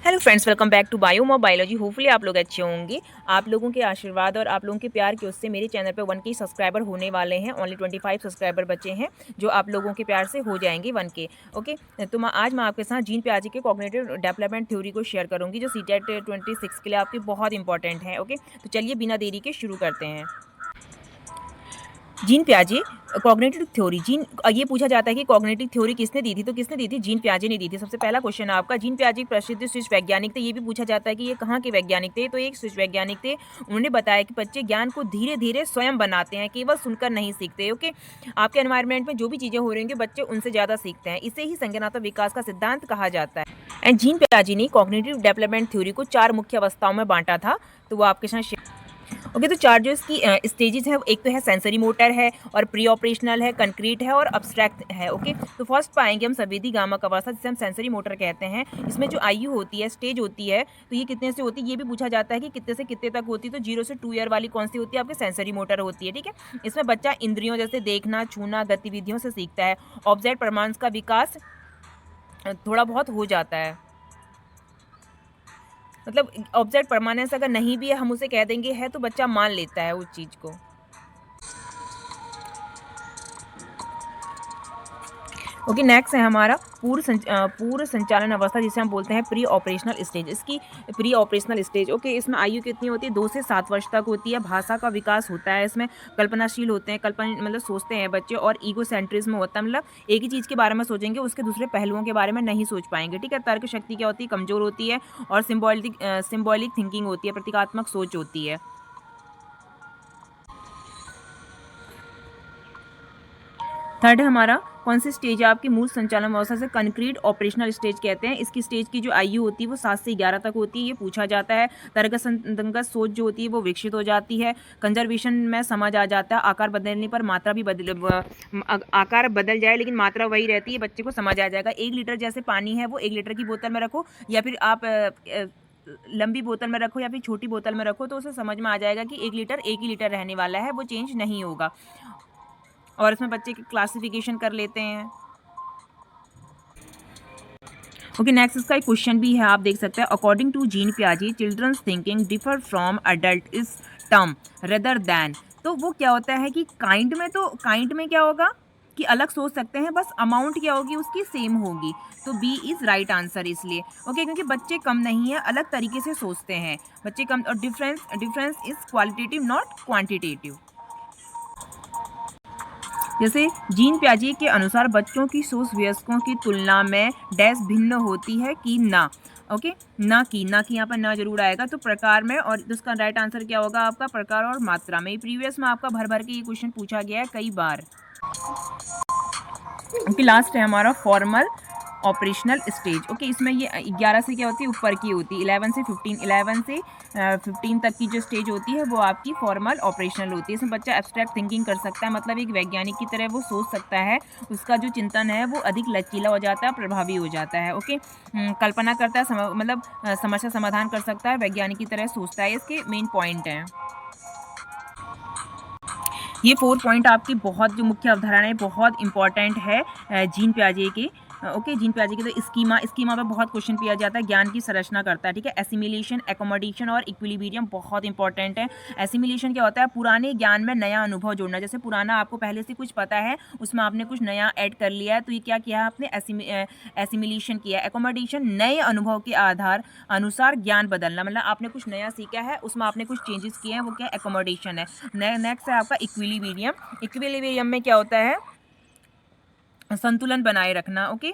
Hello friends, welcome back to बायोमॉब biology. Hopefully आप लोग अच्छे होंगे। आप लोगों के आशीर्वाद और आप लोगों के प्यार की उससे मेरे चैनल पे 1K सब्सक्राइबर होने वाले हैं। ओनली 25 सब्सक्राइबर बचे हैं जो आप लोगों के प्यार से हो जाएंगे 1K। ओके, तो आज मैं आपके साथ जीन पियाजे के कॉग्निटिव डेवलपमेंट थ्योरी को शेयर करूंगी जो सीटेट 26 के लिए आपकी बहुत इंपॉर्टेंट है। ओके, तो चलिए बिना देरी के शुरू करते हैं। जीन पियाजे कॉग्निटिव थ्योरी। ये पूछा जाता है कि कॉग्निटिव थ्योरी किसने दी थी, तो किसने दी थी? जीन पियाजे ने दी थी। सबसे पहला क्वेश्चन है आपका, जीन पियाजे प्रसिद्ध स्विस वैज्ञानिक थे। ये भी पूछा जाता है कि ये कहाँ के वैज्ञानिक थे, तो एक स्विस वैज्ञानिक थे। उन्होंने बताया कि बच्चे ज्ञान को धीरे धीरे स्वयं बनाते हैं, केवल सुनकर नहीं सीखते। ओके, आपके एनवायरमेंट में जो भी चीजें हो रही होंगी बच्चे उनसे ज्यादा सीखते हैं। इसे ही संज्ञानात्मक विकास का सिद्धांत कहा जाता है। एंड जीन पियाजे ने कॉग्निटिव डेवलपमेंट थ्योरी को 4 मुख्य अवस्थाओं में बांटा था, तो वो आपके साथ ओके। तो चार जो इसकी स्टेजेस है, एक तो है सेंसरी मोटर है, और प्री ऑपरेशनल है, कंक्रीट है, और अब्स्ट्रैक्ट है। ओके, तो फर्स्ट पाएंगे हम संवेदी गामक अवस्था, जिसे हम सेंसरी मोटर कहते हैं। इसमें जो आयु होती है, स्टेज होती है, तो ये कितने से होती है ये भी पूछा जाता है कि कितने से कितने तक होती है। तो 0 से 2 ईयर वाली कौन सी होती है? आपके सेंसरी मोटर होती है। ठीक है, इसमें बच्चा इंद्रियों जैसे देखना, छूना, गतिविधियों से सीखता है। ऑब्जेक्ट परमांस का विकास थोड़ा बहुत हो जाता है, मतलब ऑब्जेक्ट परमानेंस अगर नहीं भी है, हम उसे कह देंगे है, तो बच्चा मान लेता है उस चीज को। ओके, नेक्स्ट है हमारा पूर्व संचालन अवस्था, जिसे हम बोलते हैं प्री ऑपरेशनल स्टेज। इसकी प्री ऑपरेशनल स्टेज, ओके, इसमें आयु कितनी होती है? 2 से 7 वर्ष तक होती है। भाषा का विकास होता है, इसमें कल्पनाशील होते हैं, मतलब सोचते हैं बच्चे, और ईगो सेंट्रिज्म होता है, मतलब एक ही चीज़ के बारे में सोचेंगे, उसके दूसरे पहलुओं के बारे में नहीं सोच पाएंगे। ठीक है, तर्क शक्ति क्या होती है? कमजोर होती है। और सिम्बॉलिक थिंकिंग होती है, प्रतीकात्मक सोच होती है। थर्ड है हमारा, कौन सी स्टेज है आपकी? मूल संचालन अवस्था से कंक्रीट ऑपरेशनल स्टेज कहते हैं। इसकी स्टेज की जो आयु होती है वो 7 से 11 तक होती है। ये पूछा जाता है। तर्कसंगत सोच जो होती है वो विकसित हो जाती है। कंजर्वेशन में समझ आ जाता है। आकार बदलने पर मात्रा भी आकार बदल जाए लेकिन मात्रा वही रहती है, बच्चे को समझ आ जाएगा। 1 लीटर जैसे पानी है वो 1 लीटर की बोतल में रखो, या फिर आप लंबी बोतल में रखो या फिर छोटी बोतल में रखो, तो उसे समझ में आ जाएगा कि 1 लीटर 1 ही लीटर रहने वाला है, वो चेंज नहीं होगा। और इसमें बच्चे की क्लासिफिकेशन कर लेते हैं। ओके, नेक्स्ट इसका एक क्वेश्चन भी है, आप देख सकते हैं। अकॉर्डिंग टू जीन पियाजे, children's thinking differ from adult is term rather than. तो वो क्या होता है कि काइंड में क्या होगा कि अलग सोच सकते हैं, बस अमाउंट क्या होगी उसकी सेम होगी। तो बी इज राइट आंसर इसलिए। ओके, क्योंकि बच्चे कम नहीं है, अलग तरीके से सोचते हैं बच्चे कम। और difference is qualitative not quantitative. जैसे जीन पियाजे के अनुसार बच्चों की सोच वयस्कों की तुलना में डैश भिन्न होती है कि ना। ओके, ना की यहाँ पर ना जरूर आएगा, तो प्रकार में। और उसका राइट आंसर क्या होगा आपका? प्रकार और मात्रा में। प्रीवियस में आपका भर भर के ये क्वेश्चन पूछा गया है कई बार। ओके, लास्ट है हमारा फॉर्मल ऑपरेशनल स्टेज। ओके, इसमें ये 11 से क्या होती है? ऊपर की होती है। 11 से 15 तक की जो स्टेज होती है वो आपकी फॉर्मल ऑपरेशनल होती है। इसमें बच्चा एब्स्ट्रैक्ट थिंकिंग कर सकता है, मतलब एक वैज्ञानिक की तरह वो सोच सकता है। उसका जो चिंतन है वो अधिक लचीला हो जाता है, प्रभावी हो जाता है। ओके, कल्पना करता है, मतलब समस्या समाधान कर सकता है, वैज्ञानिक की तरह सोचता है। इसके मेन पॉइंट हैं ये 4 पॉइंट आपकी। बहुत जो मुख्य अवधारणा है बहुत इंपॉर्टेंट है जीन पियाजे की। ओके, जीन पियाजे की तो स्कीमा पे बहुत क्वेश्चन किया जाता है, ज्ञान की संरचना करता है। ठीक है, एसिमिलेशन, एकोमोडेशन और इक्विलिब्रियम बहुत इंपॉर्टेंट है। एसिमिलेशन क्या होता है? पुराने ज्ञान में नया अनुभव जोड़ना। जैसे पुराना आपको पहले से कुछ पता है, उसमें आपने कुछ नया ऐड कर लिया है, तो ये क्या किया है आपने? एसिमिलेशन किया। एकोमोडेशन, नए अनुभव के आधार अनुसार ज्ञान बदलना, मतलब आपने कुछ नया सीखा है, उसमें आपने कुछ चेंजेस किए हैं, वो क्या? एकोमोडेशन है। नेक्स्ट है आपका इक्विलिब्रियम। इक्विलिब्रियम में क्या होता है? संतुलन बनाए रखना। ओके,